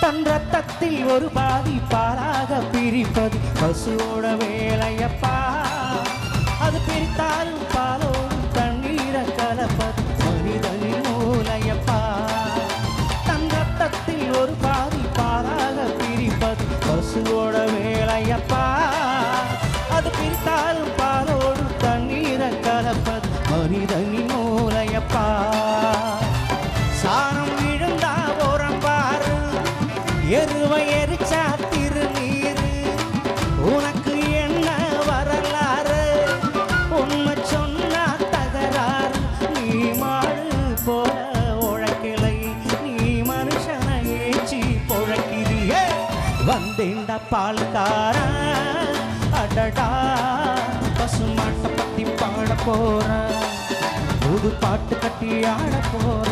தன் ரத்தத்தில் ஒரு பாதி பாலாக பிரிப்பது பசுவோட வேலையப்பா. அது பிரித்தாலும் பாலோடு தண்ணீரை கலப்பது மனிதனின் மூலையப்பா. தன் ரத்தத்தில் ஒரு பாதி பாலாக பிரிப்பது பசுவோட வேலையப்பா. அது பிரித்தாலும் பாலோடு தண்ணீரை கலப்பது மனிதனின் மூலையப்பா. சாணம் விழுந்தா ஓரம்பாரு, எருவை எரிச்சா திருநீரு. உனக்கு என்ன வரலாறு, உண்மை சொன்னா தகராறு. நீ மாடு போல உழைக்கலை, நீ மனுஷனை ஏச்சி பொழைக்கிறியே. வந்தேண்டா பால்கார, அடடா பசுமாட்டை பத்தி பாட போற, புது பாட்டு கட்டி ஆட போற.